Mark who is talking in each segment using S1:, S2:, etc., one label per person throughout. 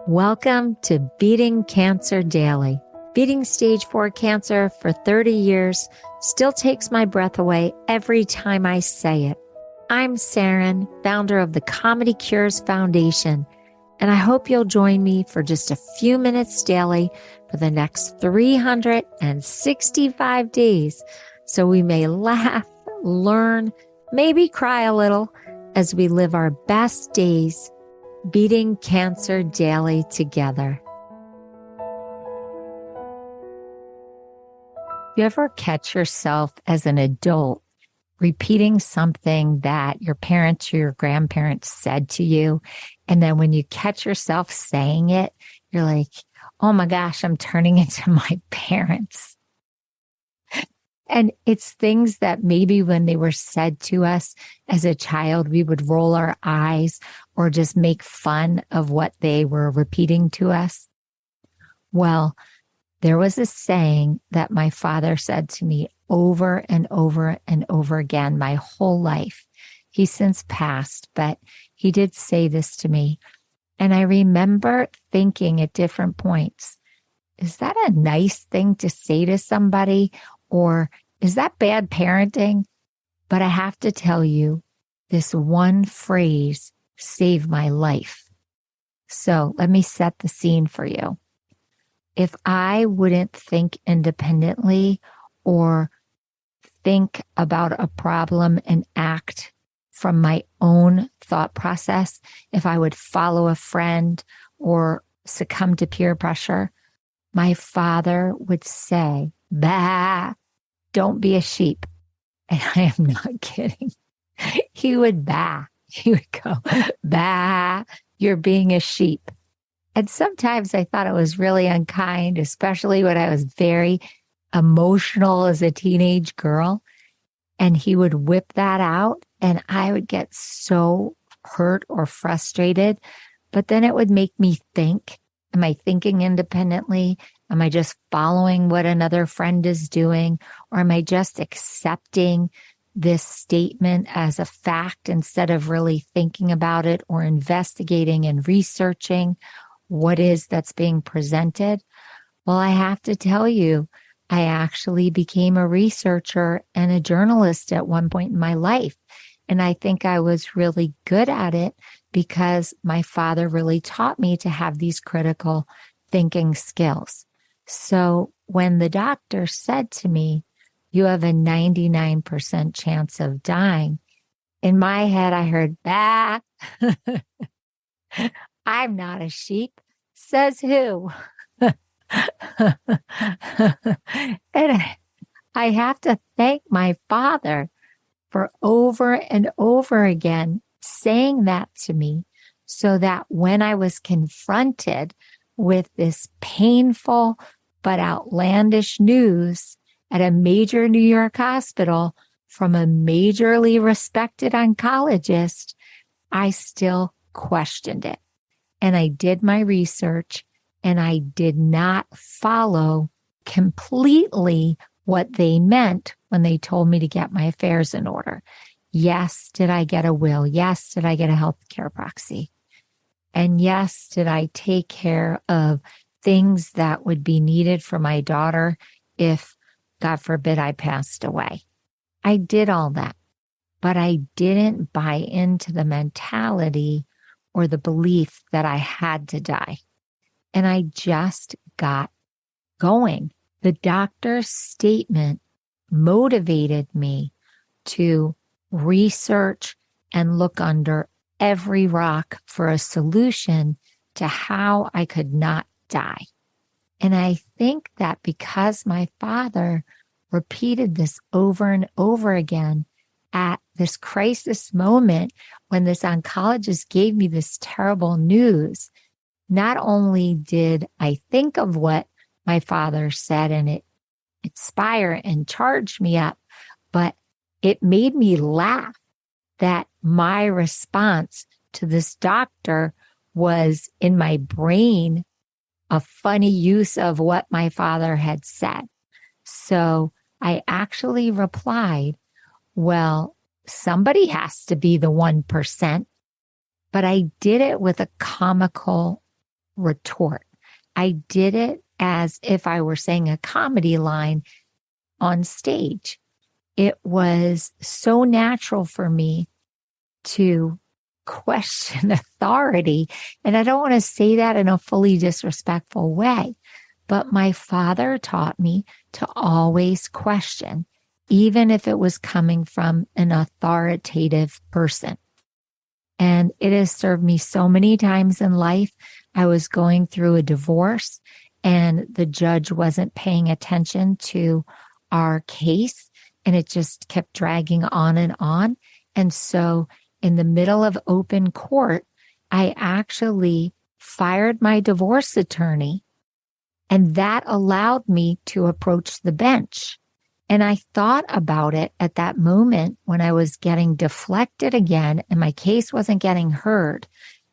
S1: Welcome to Beating Cancer Daily. Beating stage 4 cancer for 30 years still takes my breath away every time I say it. I'm Saranne, founder of the ComedyCures Foundation, and I hope you'll join me for just a few minutes daily for the next 365 days so we may laugh, learn, maybe cry a little as we live our best days beating cancer daily together. You ever catch yourself as an adult repeating something that your parents or your grandparents said to you, and then when you catch yourself saying it, you're like, oh my gosh, I'm turning into my parents. And it's things that maybe when they were said to us as a child, we would roll our eyes or just make fun of what they were repeating to us. Well, there was a saying that my father said to me over and over and over again my whole life. He's since passed, but he did say this to me. And I remember thinking at different points, is that a nice thing to say to somebody? Or is that bad parenting? But I have to tell you, this one phrase saved my life. So let me set the scene for you. If I wouldn't think independently or think about a problem and act from my own thought process, if I would follow a friend or succumb to peer pressure, my father would say, bah, don't be a sheep. And I am not kidding. He would bah. He would go, bah, you're being a sheep. And sometimes I thought it was really unkind, especially when I was very emotional as a teenage girl. And he would whip that out and I would get so hurt or frustrated. But then it would make me think, am I thinking independently? Am I just following what another friend is doing? Or am I just accepting this statement as a fact instead of really thinking about it or investigating and researching what is that's being presented? Well, I have to tell you, I actually became a researcher and a journalist at one point in my life. And I think I was really good at it because my father really taught me to have these critical thinking skills. So when the doctor said to me, you have a 99% chance of dying, in my head, I heard, bah, I'm not a sheep. Says who? And I have to thank my father for over and over again saying that to me so that when I was confronted with this painful but outlandish news at a major New York hospital from a majorly respected oncologist, I still questioned it. And I did my research and I did not follow completely what they meant when they told me to get my affairs in order. Yes, did I get a will? Yes, did I get a healthcare proxy? And yes, did I take care of things that would be needed for my daughter if, God forbid, I passed away? I did all that, but I didn't buy into the mentality or the belief that I had to die. And I just got going. The doctor's statement motivated me to research and look under every rock for a solution to how I could not die. And I think that because my father repeated this over and over again at this crisis moment when this oncologist gave me this terrible news, not only did I think of what my father said and it inspired and charged me up, but it made me laugh that my response to this doctor was in my brain a funny use of what my father had said. So I actually replied, well, somebody has to be the 1%, but I did it with a comical retort. I did it as if I were saying a comedy line on stage. It was so natural for me to question authority. And I don't want to say that in a fully disrespectful way, but my father taught me to always question, even if it was coming from an authoritative person. And it has served me so many times in life. I was going through a divorce and the judge wasn't paying attention to our case, and it just kept dragging on and on. And so in the middle of open court, I actually fired my divorce attorney, and that allowed me to approach the bench. And I thought about it at that moment when I was getting deflected again and my case wasn't getting heard,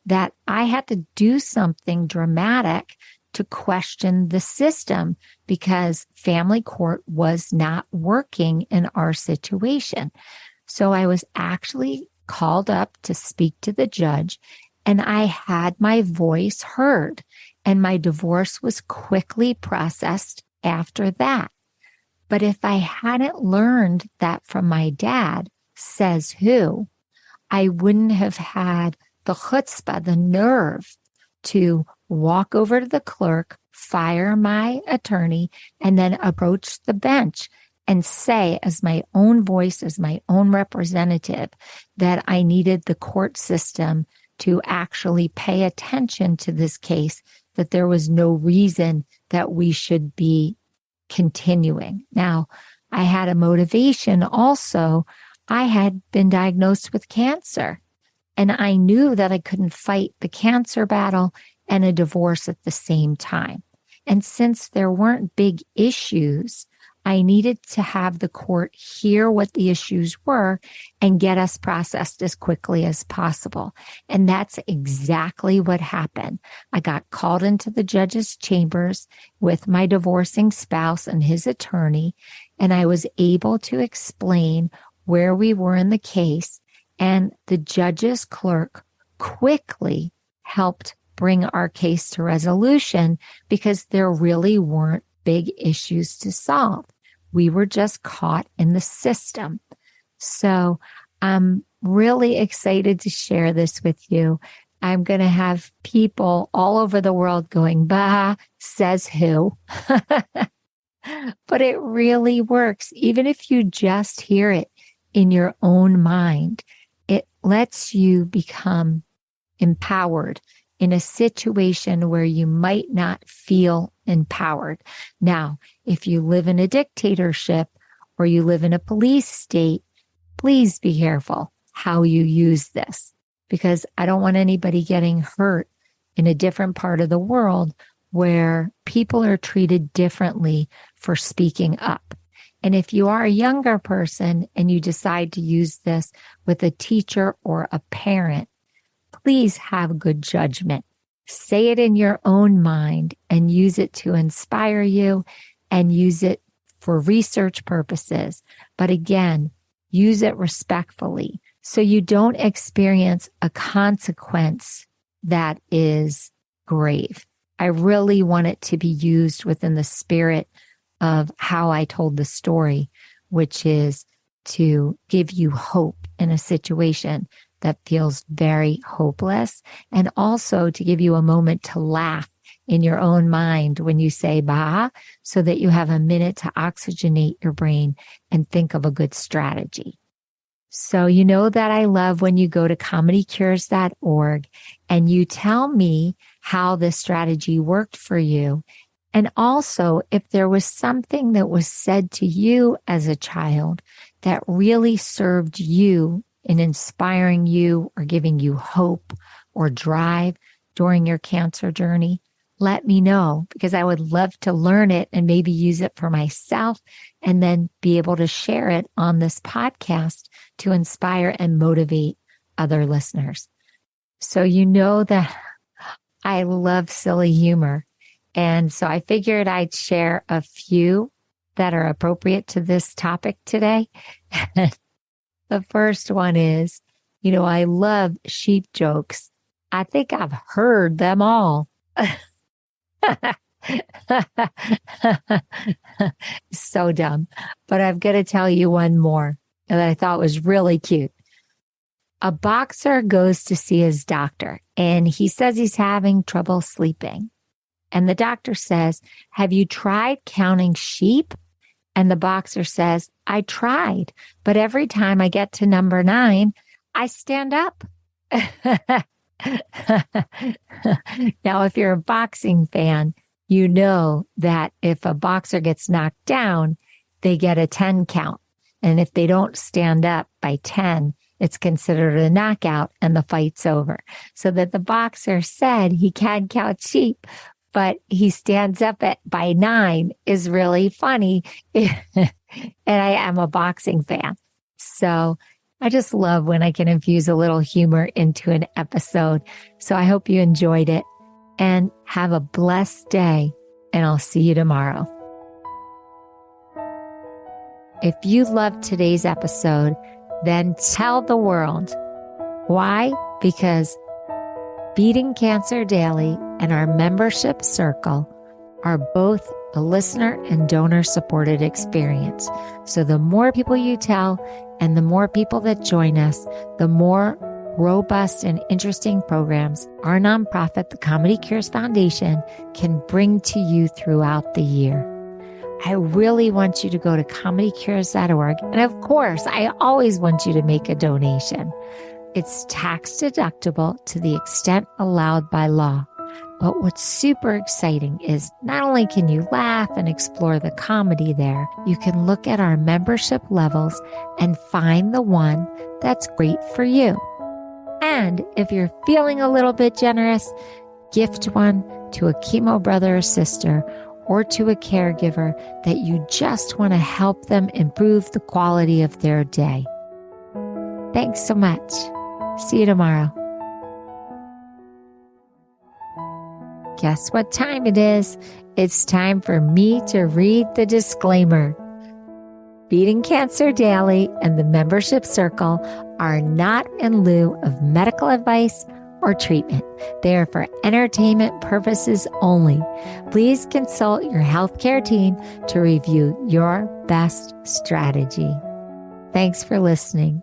S1: that I had to do something dramatic to question the system because family court was not working in our situation. So I was actually called up to speak to the judge, and I had my voice heard, and my divorce was quickly processed after that. But if I hadn't learned that from my dad, says who, I wouldn't have had the chutzpah, the nerve to walk over to the clerk, fire my attorney, and then approach the bench and say, as my own voice, as my own representative, that I needed the court system to actually pay attention to this case, that there was no reason that we should be continuing. Now, I had a motivation also. I had been diagnosed with cancer, and I knew that I couldn't fight the cancer battle and a divorce at the same time. And since there weren't big issues, I needed to have the court hear what the issues were and get us processed as quickly as possible. And that's exactly what happened. I got called into the judge's chambers with my divorcing spouse and his attorney, and I was able to explain where we were in the case, and the judge's clerk quickly helped bring our case to resolution because there really weren't big issues to solve. We were just caught in the system. So I'm really excited to share this with you. I'm going to have people all over the world going, bah, says who? But it really works. Even if you just hear it in your own mind, it lets you become empowered in a situation where you might not feel empowered. Now, if you live in a dictatorship or you live in a police state, please be careful how you use this, because I don't want anybody getting hurt in a different part of the world where people are treated differently for speaking up. And if you are a younger person and you decide to use this with a teacher or a parent, please have good judgment. Say it in your own mind and use it to inspire you and use it for research purposes. But again, use it respectfully so you don't experience a consequence that is grave. I really want it to be used within the spirit of how I told the story, which is to give you hope in a situation that feels very hopeless, and also to give you a moment to laugh in your own mind when you say bah, so that you have a minute to oxygenate your brain and think of a good strategy. So you know that I love when you go to ComedyCures.org and you tell me how this strategy worked for you. And also, if there was something that was said to you as a child that really served you in inspiring you or giving you hope or drive during your cancer journey, let me know, because I would love to learn it and maybe use it for myself and then be able to share it on this podcast to inspire and motivate other listeners. So you know that I love silly humor. And so I figured I'd share a few that are appropriate to this topic today. The first one is, I love sheep jokes. I think I've heard them all. So dumb. But I've got to tell you one more that I thought was really cute. A boxer goes to see his doctor and he says he's having trouble sleeping. And the doctor says, "Have you tried counting sheep?" And the boxer says, "I tried, but every time I get to number 9, I stand up." Now, if you're a boxing fan, you know that if a boxer gets knocked down, they get a 10 count. And if they don't stand up by 10, it's considered a knockout and the fight's over. So that the boxer said he can count sheep, but he stands up by 9 is really funny. And I am a boxing fan. So I just love when I can infuse a little humor into an episode. So I hope you enjoyed it and have a blessed day. And I'll see you tomorrow. If you loved today's episode, then tell the world. Why? Because Beating Cancer Daily and our membership circle are both a listener and donor supported experience. So the more people you tell and the more people that join us, the more robust and interesting programs our nonprofit, the ComedyCures Foundation, can bring to you throughout the year. I really want you to go to comedycures.org. And of course, I always want you to make a donation. It's tax deductible to the extent allowed by law. But what's super exciting is not only can you laugh and explore the comedy there, you can look at our membership levels and find the one that's great for you. And if you're feeling a little bit generous, gift one to a chemo brother or sister or to a caregiver that you just want to help them improve the quality of their day. Thanks so much. See you tomorrow. Guess what time it is? It's time for me to read the disclaimer. Beating Cancer Daily and the membership circle are not in lieu of medical advice or treatment. They are for entertainment purposes only. Please consult your healthcare team to review your best strategy. Thanks for listening.